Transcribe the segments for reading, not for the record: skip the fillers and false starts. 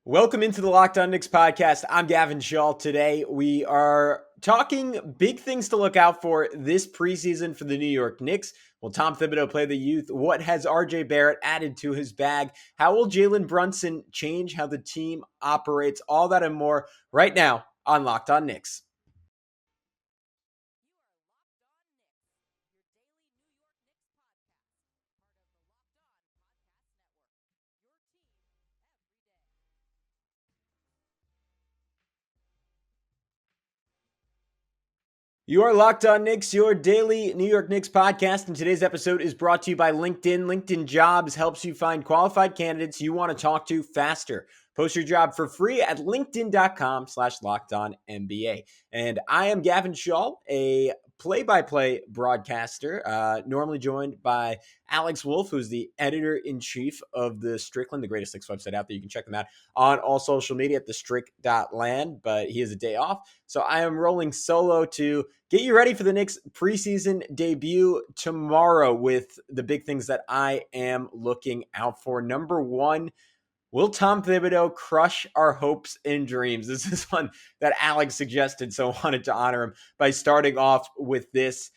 Welcome into the Locked On Knicks podcast. I'm Gavin Schall. Today we are talking big things to look out for this preseason for the New York Knicks. Will Tom Thibodeau play the youth? What has RJ Barrett added to his bag? How will Jalen Brunson change how the team operates? All that and more right now on Locked On Knicks. You are Locked On Knicks, your daily New York Knicks podcast, and today's episode is brought to you by LinkedIn. LinkedIn Jobs helps you find qualified candidates you want to talk to faster. Post your job for free at linkedin.com/LockedOnNBA. And I am Gavin Schall, a play-by-play broadcaster, normally joined by Alex Wolf, who's the editor-in-chief of the Strickland, the greatest Knicks website out there. You can check them out on all social media at thestrick.land, but he has a day off. So I am rolling solo to get you ready for the Knicks preseason debut tomorrow with the big things that I am looking out for. Number one, will Tom Thibodeau crush our hopes and dreams? This is one that Alex suggested, so I wanted to honor him by starting off with this.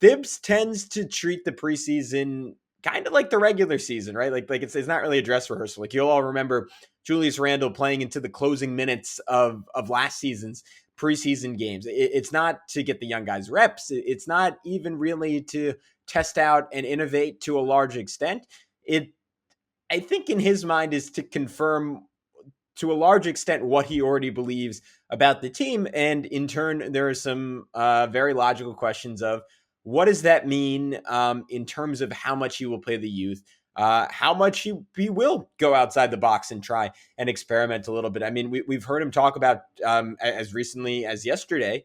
Thibs tends to treat the preseason kind of like the regular season, right? Like it's not really a dress rehearsal. Like you'll all remember Julius Randle playing into the closing minutes of last season's preseason games. It's not to get the young guys reps. It's not even really to test out and innovate to a large extent. I think in his mind is to confirm to a large extent what he already believes about the team. And in turn, there are some very logical questions of what does that mean in terms of how much he will play the youth, how much he will go outside the box and try and experiment a little bit. I mean, we've heard him talk about as recently as yesterday,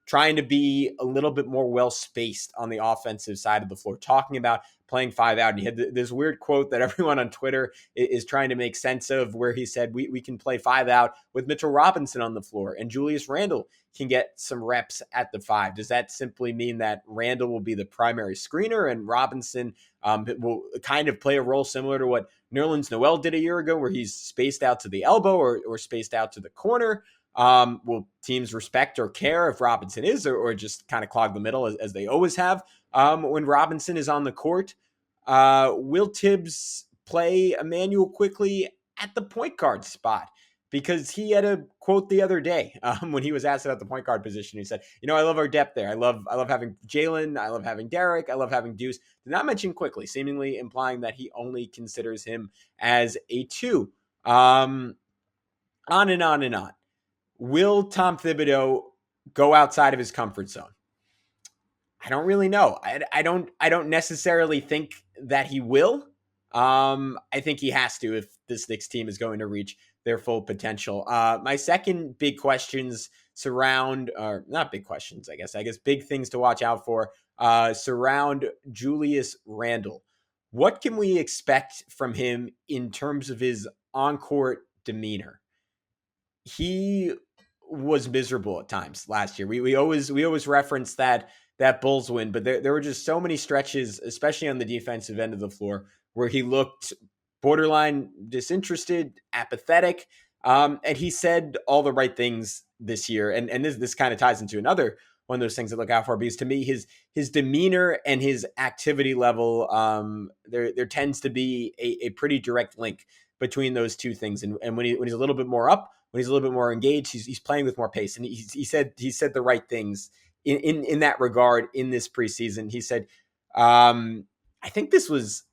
trying to be a little bit more well-spaced on the offensive side of the floor, talking about playing five out. And he had this weird quote that everyone on Twitter is trying to make sense of, where he said, we can play five out with Mitchell Robinson on the floor and Julius Randle can get some reps at the five. Does that simply mean that Randle will be the primary screener and Robinson will kind of play a role similar to what Nerlens Noel did a year ago, where he's spaced out to the elbow or spaced out to the corner? Will teams respect or care if Robinson is, or just kind of clog the middle as they always have when Robinson is on the court? Will Tibbs play Emmanuel quickly at the point guard spot? Because he had a quote the other day when he was asked about the point guard position. He said, I love our depth there. I love having Jalen. I love having Derek. I love having Deuce. Did not mention quickly, seemingly implying that he only considers him as a two. On and on and on. Will Tom Thibodeau go outside of his comfort zone? I don't really know. I don't necessarily think that he will. I think he has to if this Knicks team is going to reach their full potential. My second big questions surround, or not big questions, I guess big things to watch out for, surround Julius Randle. What can we expect from him in terms of his on-court demeanor? He was miserable at times last year. We always reference that Bulls win, but there were just so many stretches, especially on the defensive end of the floor, where he looked borderline disinterested, apathetic, and he said all the right things this year. And this kind of ties into another one of those things to look out for, because to me, his demeanor and his activity level, there tends to be a pretty direct link between those two things. And when he's a little bit more up, when he's a little bit more engaged, he's playing with more pace. And he said the right things in that regard in this preseason. He said, I think this was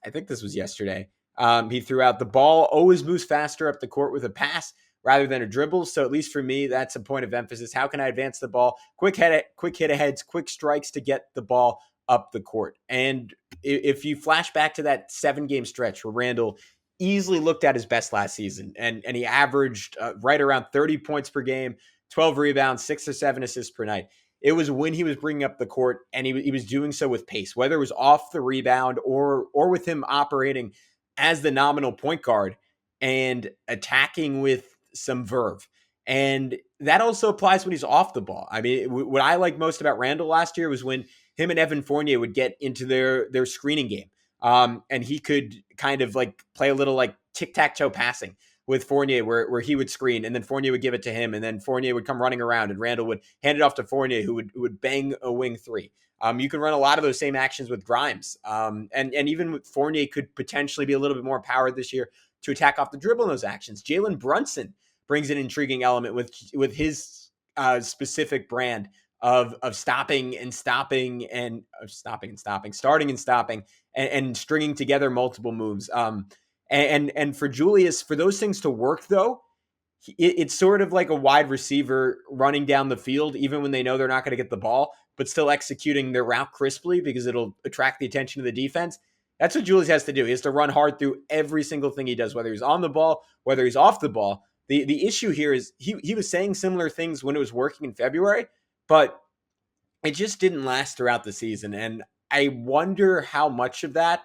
yesterday. He threw out the ball always moves faster up the court with a pass rather than a dribble. So at least for me, that's a point of emphasis. How can I advance the ball? Quick hit aheads, quick strikes to get the ball up the court. And if you flash back to that 7-game stretch where Randle easily looked at his best last season, and he averaged right around 30 points per game, 12 rebounds, 6 or 7 assists per night. It was when he was bringing up the court, and he was doing so with pace, whether it was off the rebound or with him operating as the nominal point guard and attacking with some verve. And that also applies when he's off the ball. I mean, what I liked most about Randle last year was when him and Evan Fournier would get into their screening game. And he could kind of like play a little like tic-tac-toe passing with Fournier where he would screen and then Fournier would give it to him and then Fournier would come running around and Randle would hand it off to Fournier who would bang a wing three. You can run a lot of those same actions with Grimes. And even with Fournier could potentially be a little bit more empowered this year to attack off the dribble in those actions. Jalen Brunson brings an intriguing element with his specific brand of stopping and stopping and starting and stopping and stringing together multiple moves. And for Julius, for those things to work though, it's sort of like a wide receiver running down the field, even when they know they're not going to get the ball, but still executing their route crisply because it'll attract the attention of the defense. That's what Julius has to do. He has to run hard through every single thing he does, whether he's on the ball, whether he's off the ball. The issue here is he was saying similar things when it was working in February, but it just didn't last throughout the season. And I wonder how much of that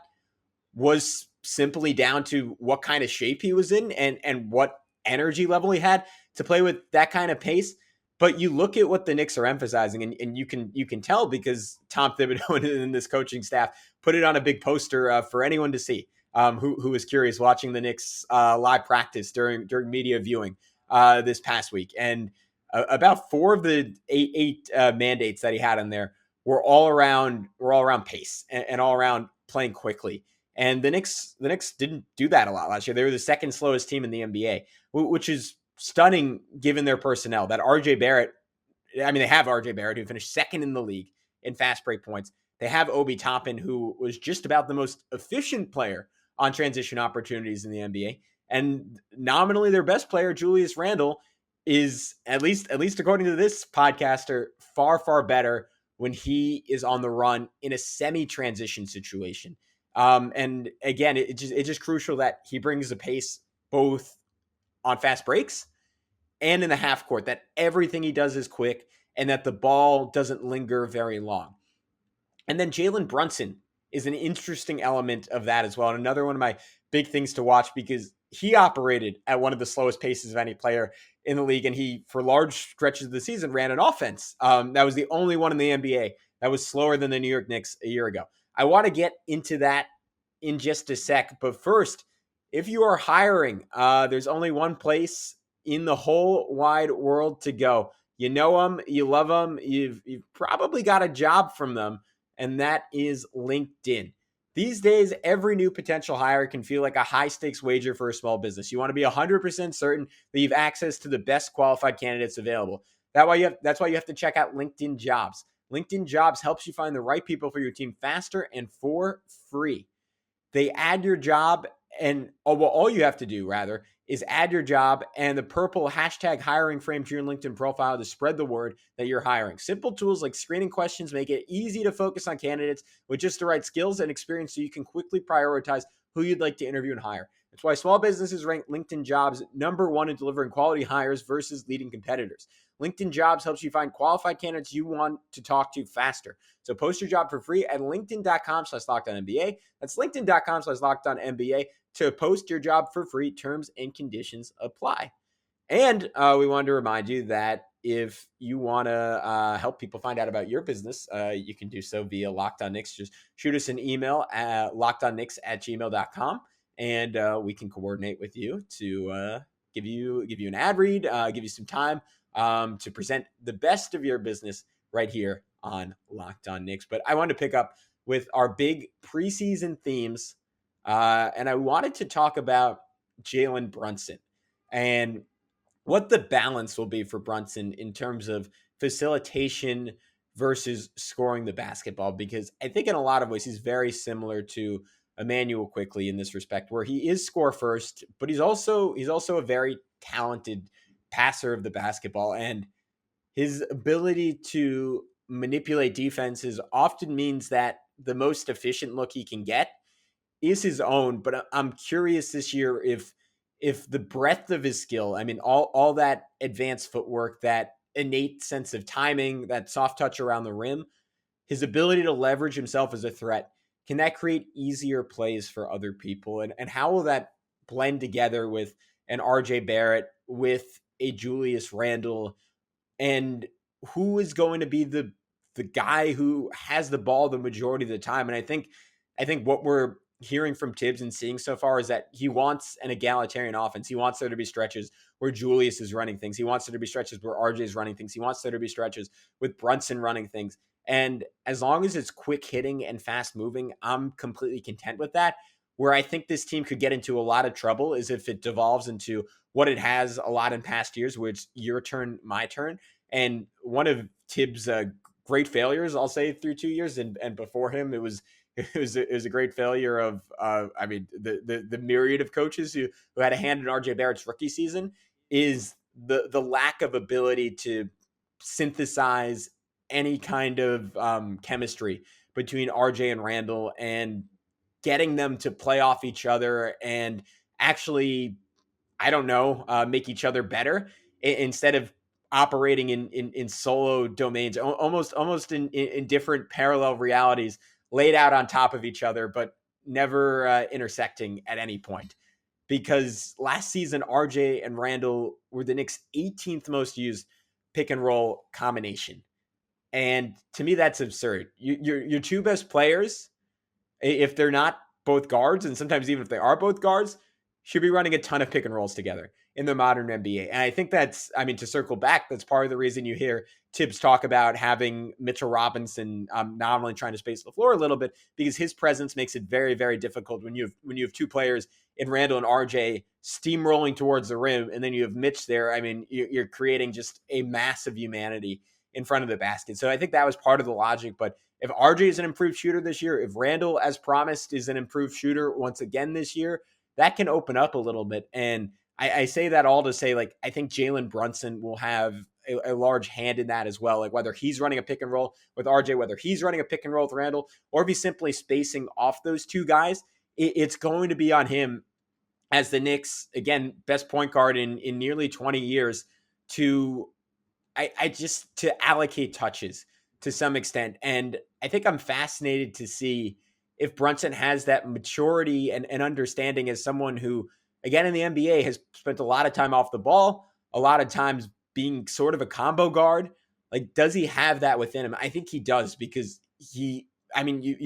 was simply down to what kind of shape he was in and what energy level he had to play with that kind of pace. But you look at what the Knicks are emphasizing, and you can tell because Tom Thibodeau and this coaching staff put it on a big poster for anyone to see who was curious watching the Knicks live practice during media viewing this past week. And about four of the eight mandates that he had in there were all around pace and all around playing quickly. And the Knicks didn't do that a lot last year. They were the second slowest team in the NBA, which is stunning given their personnel. That RJ Barrett, they have RJ Barrett, who finished second in the league in fast break points. They have Obi Toppin, who was just about the most efficient player on transition opportunities in the NBA. And nominally their best player, Julius Randle, is at least according to this podcaster, far better when he is on the run in a semi-transition situation. And again, it's just crucial that he brings the pace both on fast breaks and in the half court, that everything he does is quick and that the ball doesn't linger very long. And then Jalen Brunson is an interesting element of that as well. And another one of my big things to watch because he operated at one of the slowest paces of any player in the league. And he, for large stretches of the season, ran an offense. That was the only one in the NBA that was slower than the New York Knicks a year ago. I want to get into that in just a sec. But first, if you are hiring, there's only one place in the whole wide world to go. You know them, you love them, you've probably got a job from them, and that is LinkedIn. These days, every new potential hire can feel like a high-stakes wager for a small business. You want to be 100% certain that you have access to the best qualified candidates available. That's why you have to check out LinkedIn Jobs. LinkedIn Jobs helps you find the right people for your team faster and for free. They add your job, and all you have to do, rather, is add your job and the purple hashtag hiring frame to your LinkedIn profile to spread the word that you're hiring. Simple tools like screening questions make it easy to focus on candidates with just the right skills and experience so you can quickly prioritize who you'd like to interview and hire. That's why small businesses rank LinkedIn Jobs #1 in delivering quality hires versus leading competitors. LinkedIn Jobs helps you find qualified candidates you want to talk to faster. So post your job for free at linkedin.com/LockedOnNBA. That's linkedin.com/LockedOnNBA to post your job for free. Terms and conditions apply. And we wanted to remind you that if you want to help people find out about your business, you can do so via Locked On Knicks. Just shoot us an email at lockedonKnicks@gmail.com, and we can coordinate with you to give you an ad read, give you some time to present the best of your business right here on Locked On Knicks. But I wanted to pick up with our big preseason themes, and I wanted to talk about Jalen Brunson and what the balance will be for Brunson in terms of facilitation versus scoring the basketball, because I think in a lot of ways he's very similar to Emmanuel quickly in this respect, where he is score first, but he's also a very talented passer of the basketball, and his ability to manipulate defenses often means that the most efficient look he can get is his own. But I'm curious this year if the breadth of his skill, all that advanced footwork, that innate sense of timing, that soft touch around the rim, his ability to leverage himself as a threat, can that create easier plays for other people? And how will that blend together with an RJ Barrett, with a Julius Randle, and who is going to be the guy who has the ball the majority of the time? And I think what we're hearing from Tibbs and seeing so far is that he wants an egalitarian offense. He wants there to be stretches where Julius is running things. He wants there to be stretches where RJ is running things. He wants there to be stretches with Brunson running things. And as long as it's quick hitting and fast moving, I'm completely content with that. Where I think this team could get into a lot of trouble is if it devolves into what it has a lot in past years, where it's your turn, my turn. And one of Tibbs' great failures, I'll say, through 2 years and before him, it was a great failure of I mean the myriad of coaches who had a hand in RJ Barrett's rookie season is the lack of ability to synthesize any kind of chemistry between RJ and Randle and getting them to play off each other and actually, I don't know, make each other better instead of operating in solo domains, almost in different parallel realities laid out on top of each other, but never intersecting at any point. Because last season, RJ and Randle were the Knicks' 18th most used pick and roll combination. And to me, that's absurd. Your two best players, if they're not both guards, and sometimes even if they are both guards, should be running a ton of pick and rolls together in the modern NBA. And I think that's, I mean, to circle back, that's part of the reason you hear Tibbs talk about having Mitchell Robinson not only trying to space the floor a little bit, because his presence makes it very, very difficult when you have two players in Randle and RJ steamrolling towards the rim, and then you have Mitch there. I mean, you're creating just a mass of humanity in front of the basket. So I think that was part of the logic. But if RJ is an improved shooter this year, if Randle, as promised, is an improved shooter once again this year, that can open up a little bit. And I say that all to say, like, I think Jalen Brunson will have a large hand in that as well. Like whether he's running a pick and roll with RJ, whether he's running a pick and roll with Randle, or if he's simply spacing off those two guys, it's going to be on him as the Knicks, again, best point guard in nearly 20 years to to allocate touches to some extent. And I think I'm fascinated to see if Brunson has that maturity and understanding as someone who, again, in the NBA has spent a lot of time off the ball, a lot of times being sort of a combo guard. Like, does he have that within him? I think he does, because you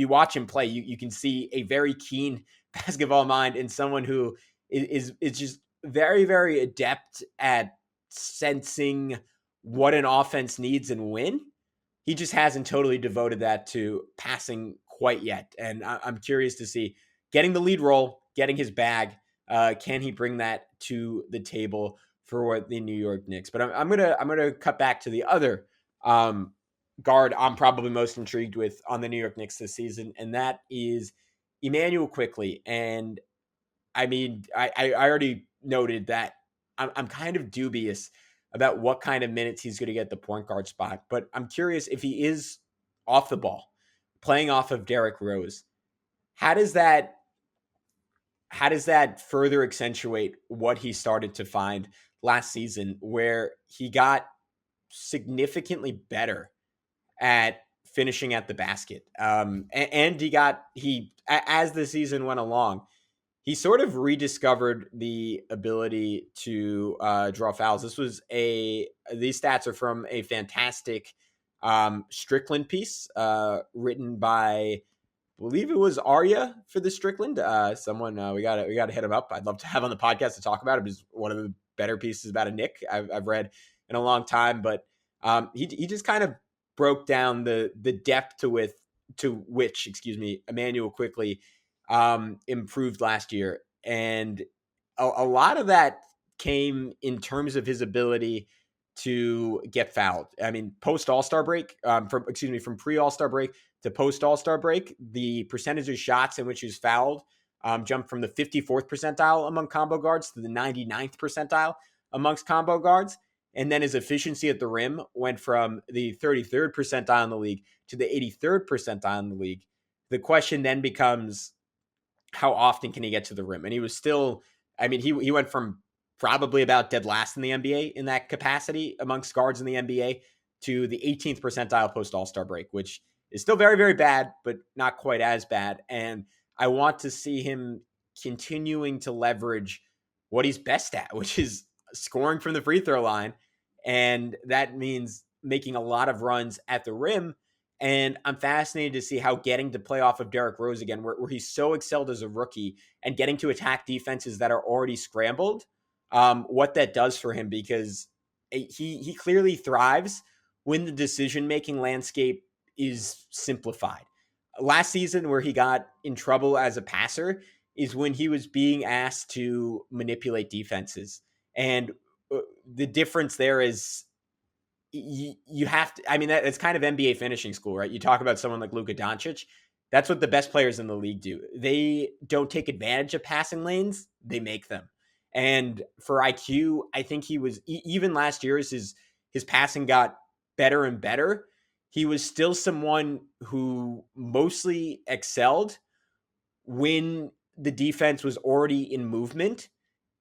watch him play, you can see a very keen basketball mind in someone who is just very, very adept at sensing what an offense needs and when. He just hasn't totally devoted that to passing quite yet. And I'm curious to see, getting the lead role, getting his bag, can he bring that to the table for the New York Knicks? But I'm gonna cut back to the other guard I'm probably most intrigued with on the New York Knicks this season, and that is Emmanuel Quickley. And I mean, I already noted that I'm kind of dubious about what kind of minutes he's going to get the point guard spot. But I'm curious, if he is off the ball, playing off of Derrick Rose, how does that further accentuate what he started to find last season, where he got significantly better at finishing at the basket? And as the season went along, he sort of rediscovered the ability to draw fouls. These stats are from a fantastic Strickland piece written by, I believe it was Arya for the Strickland. Someone we got to hit him up. I'd love to have on the podcast to talk about it. It's one of the better pieces about a Knick I've read in a long time. But he just kind of broke down the depth to which Emmanuel Quickley improved last year. And a lot of that came in terms of his ability to get fouled. I mean, post All-Star break, from pre All-Star break to post All-Star break, the percentage of shots in which he was fouled jumped from the 54th percentile among combo guards to the 99th percentile amongst combo guards. And then his efficiency at the rim went from the 33rd percentile in the league to the 83rd percentile in the league. The question then becomes, how often can he get to the rim? And he was still, I mean, he went from probably about dead last in the NBA in that capacity amongst guards in the NBA to the 18th percentile post All-Star break, which is still very, very bad, but not quite as bad. And I want to see him continuing to leverage what he's best at, which is scoring from the free throw line. And that means making a lot of runs at the rim. And I'm fascinated to see how getting to play off of Derrick Rose again, where he's so excelled as a rookie and getting to attack defenses that are already scrambled, what that does for him, because he clearly thrives when the decision-making landscape is simplified. Last season, where he got in trouble as a passer, is when he was being asked to manipulate defenses. And the difference there is you have to, I mean, it's kind of NBA finishing school, right? You talk about someone like Luka Doncic. That's what the best players in the league do. They don't take advantage of passing lanes, they make them. And for IQ, I think he was, even last year, as his passing got better and better, he was still someone who mostly excelled when the defense was already in movement,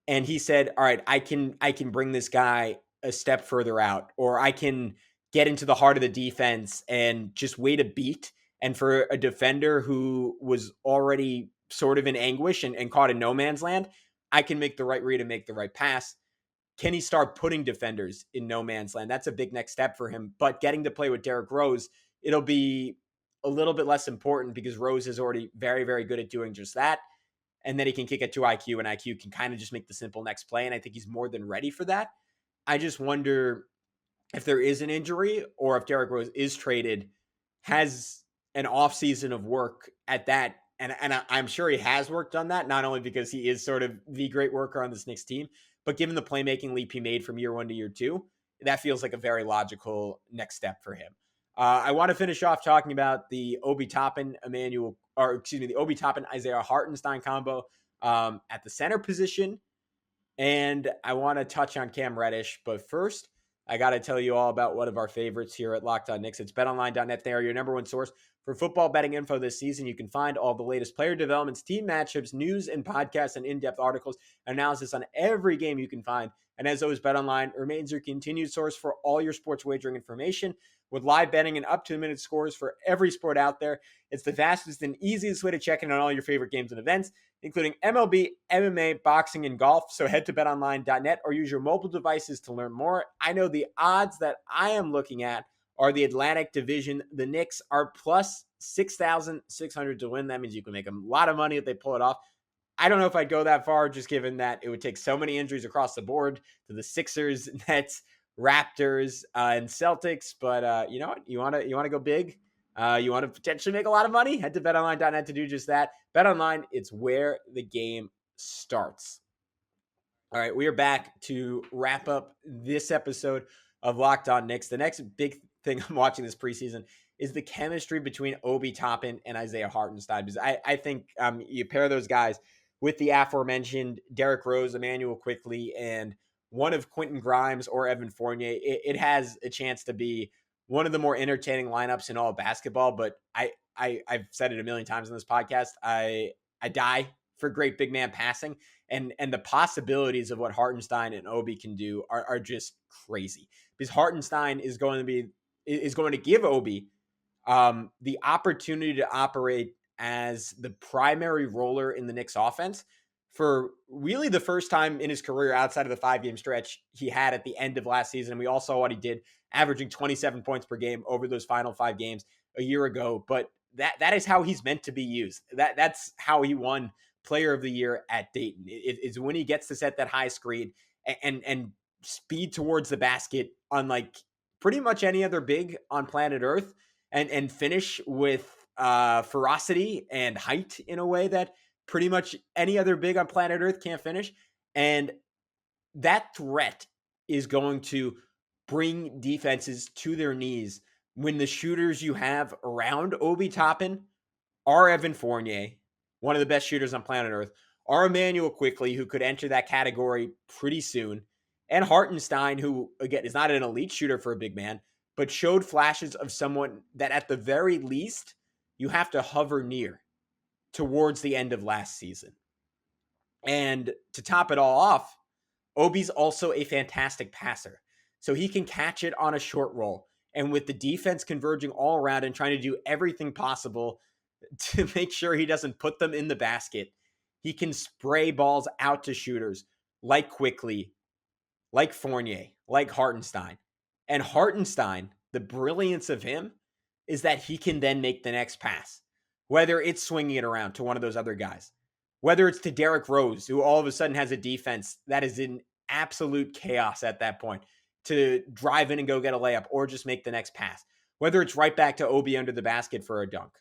and he said, all right, I can bring this guy a step further out, or I can get into the heart of the defense and just wait a beat. And for a defender who was already sort of in anguish and caught in no man's land, I can make the right read and make the right pass. Can he start putting defenders in no man's land? That's a big next step for him. But getting to play with Derrick Rose, it'll be a little bit less important because Rose is already very, very good at doing just that. And then he can kick it to IQ, and IQ can kind of just make the simple next play. And I think he's more than ready for that. I just wonder if there is an injury or if Derrick Rose is traded, has an offseason of work at that. And I'm sure he has worked on that, not only because he is sort of the great worker on this Knicks team, but given the playmaking leap he made from year one to year two, that feels like a very logical next step for him. I want to finish off talking about the Obi Toppin, the Obi Toppin Isaiah Hartenstein combo at the center position. And I want to touch on Cam Reddish. But first, I got to tell you all about one of our favorites here at Locked On Knicks. It's betonline.net. They are your number one source for football betting info this season. You can find all the latest player developments, team matchups, news, and podcasts, and in-depth articles, analysis on every game you can find. And as always, BetOnline remains your continued source for all your sports wagering information, with live betting and up-to-the-minute scores for every sport out there. It's the fastest and easiest way to check in on all your favorite games and events, including MLB, MMA, boxing, and golf. So head to betonline.net or use your mobile devices to learn more. I know the odds that I am looking at are the Atlantic Division. The Knicks are plus 6,600 to win. That means you can make a lot of money if they pull it off. I don't know if I'd go that far, just given that it would take so many injuries across the board to the Sixers, Nets, Raptors, and Celtics. But you know what? You want to go big? You want to potentially make a lot of money? Head to betonline.net to do just that. BetOnline, it's where the game starts. All right, we are back to wrap up this episode of Locked On Knicks. The next big thing I'm watching this preseason is the chemistry between Obi Toppin and Isaiah Hartenstein. Because I think you pair those guys with the aforementioned Derrick Rose, Emmanuel Quickly, and one of Quentin Grimes or Evan Fournier. It has a chance to be one of the more entertaining lineups in all of basketball. But I've said it a million times on this podcast. I die for great big man passing, and the possibilities of what Hartenstein and Obi can do are just crazy, because Hartenstein is going to give Obi the opportunity to operate as the primary roller in the Knicks offense for really the first time in his career outside of the 5-game stretch he had at the end of last season. And we all saw what he did, averaging 27 points per game over those final 5 games a year ago. But that is how he's meant to be used. That's how he won Player of the Year at Dayton. It's when he gets to set that high screen and speed towards the basket, unlike pretty much any other big on planet Earth, and finish with ferocity and height in a way that pretty much any other big on planet Earth can't finish. And that threat is going to bring defenses to their knees when the shooters you have around Obi Toppin are Evan Fournier, one of the best shooters on planet Earth, are Emmanuel Quickly, who could enter that category pretty soon, and Hartenstein, who, again, is not an elite shooter for a big man, but showed flashes of someone that at the very least you have to hover near towards the end of last season. And to top it all off, Obi's also a fantastic passer. So he can catch it on a short roll. And with the defense converging all around and trying to do everything possible to make sure he doesn't put them in the basket, he can spray balls out to shooters like Quickly, like Fournier, like Hartenstein. And Hartenstein, the brilliance of him is that he can then make the next pass, whether it's swinging it around to one of those other guys, whether it's to Derrick Rose, who all of a sudden has a defense that is in absolute chaos at that point, to drive in and go get a layup or just make the next pass, whether it's right back to Obi under the basket for a dunk.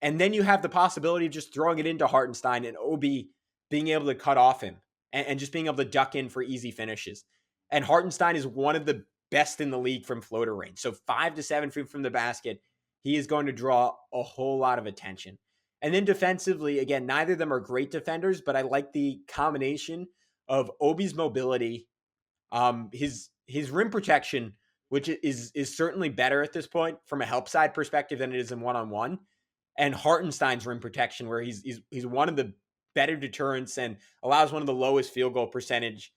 And then you have the possibility of just throwing it into Hartenstein and Obi being able to cut off him and just being able to duck in for easy finishes. And Hartenstein is one of the best in the league from floater range. So 5 to 7 feet from the basket, he is going to draw a whole lot of attention. And then defensively, again, neither of them are great defenders, but I like the combination of Obi's mobility, his rim protection, which is certainly better at this point from a help side perspective than it is in one-on-one, and Hartenstein's rim protection, where he's one of the better deterrents and allows one of the lowest field goal percentage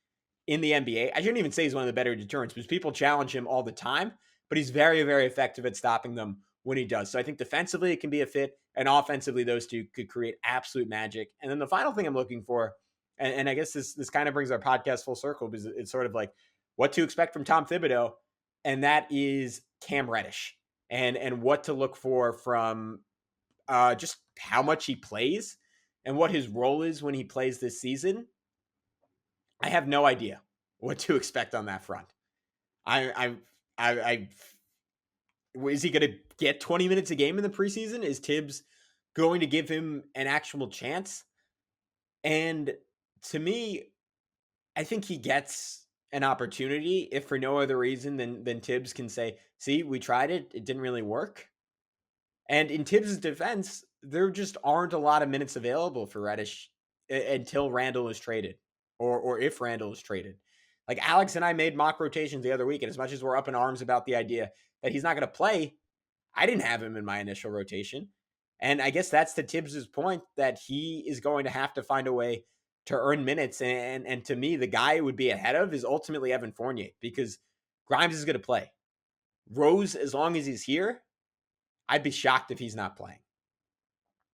in the NBA. I shouldn't even say he's one of the better deterrents because people challenge him all the time, but he's very, very effective at stopping them when he does. So I think defensively it can be a fit, and offensively those two could create absolute magic. And then the final thing I'm looking for, and I guess this kind of brings our podcast full circle because it's sort of like what to expect from Tom Thibodeau, and that is Cam Reddish and what to look for from just how much he plays and what his role is when he plays this season. I have no idea what to expect on that front. Is he going to get 20 minutes a game in the preseason? Is Tibbs going to give him an actual chance? And to me, I think he gets an opportunity, if for no other reason than Tibbs can say, see, we tried it. It didn't really work. And in Tibbs' defense, there just aren't a lot of minutes available for Reddish until Randle is traded or if Randle is traded. Like Alex and I made mock rotations the other week, and as much as we're up in arms about the idea that he's not going to play, I didn't have him in my initial rotation. And I guess that's to Tibbs' point that he is going to have to find a way to earn minutes. And to me, the guy who would be ahead of is ultimately Evan Fournier because Grimes is going to play. Rose, as long as he's here, I'd be shocked if he's not playing.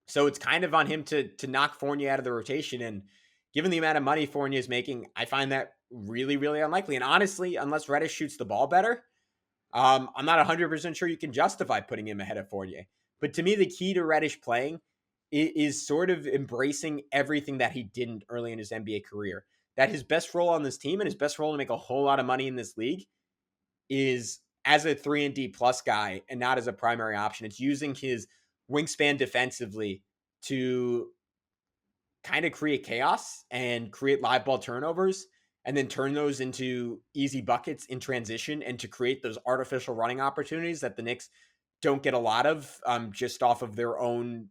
So it's kind of on him to knock Fournier out of the rotation. And given the amount of money Fournier is making, I find that really, really unlikely. And honestly, unless Reddish shoots the ball better, I'm not 100% sure you can justify putting him ahead of Fournier. But to me, the key to Reddish playing is sort of embracing everything that he didn't early in his NBA career. That his best role on this team and his best role to make a whole lot of money in this league is as a 3-and-D plus guy and not as a primary option. It's using his wingspan defensively to kind of create chaos and create live ball turnovers and then turn those into easy buckets in transition and to create those artificial running opportunities that the Knicks don't get a lot of just off of their own,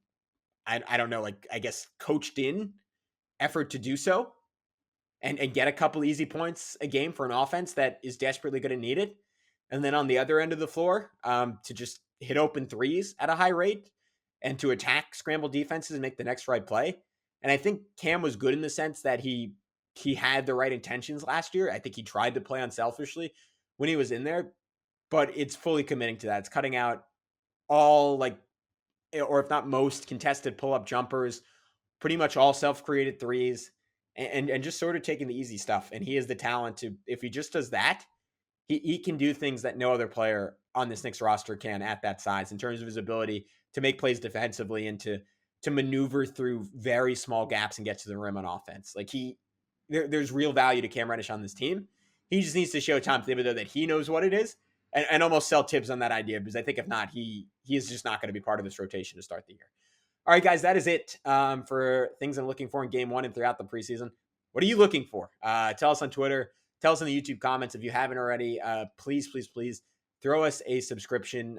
I don't know, like I guess coached in effort to do so and get a couple easy points a game for an offense that is desperately going to need it. And then on the other end of the floor, to just hit open threes at a high rate and to attack scramble defenses and make the next right play. And I think Cam was good in the sense that he had the right intentions last year. I think he tried to play unselfishly when he was in there, but it's fully committing to that. It's cutting out all like, or if not most, contested pull-up jumpers, pretty much all self-created threes, and just sort of taking the easy stuff. And he has the talent to, if he just does that, he can do things that no other player on this Knicks roster can at that size in terms of his ability to make plays defensively and to maneuver through very small gaps and get to the rim on offense. Like there's real value to Cam Reddish on this team. He just needs to show Tom Thibodeau that he knows what it is and almost sell Tibbs on that idea, because I think if not, he is just not going to be part of this rotation to start the year. All right, guys, that is it for things I'm looking for in game one and throughout the preseason. What are you looking for? Tell us on Twitter. Tell us in the YouTube comments if you haven't already. Please throw us a subscription.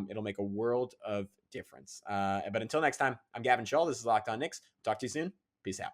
It'll make a world of difference. But until next time, I'm Gavin Schall. This is Locked On Knicks. Talk to you soon. Peace out.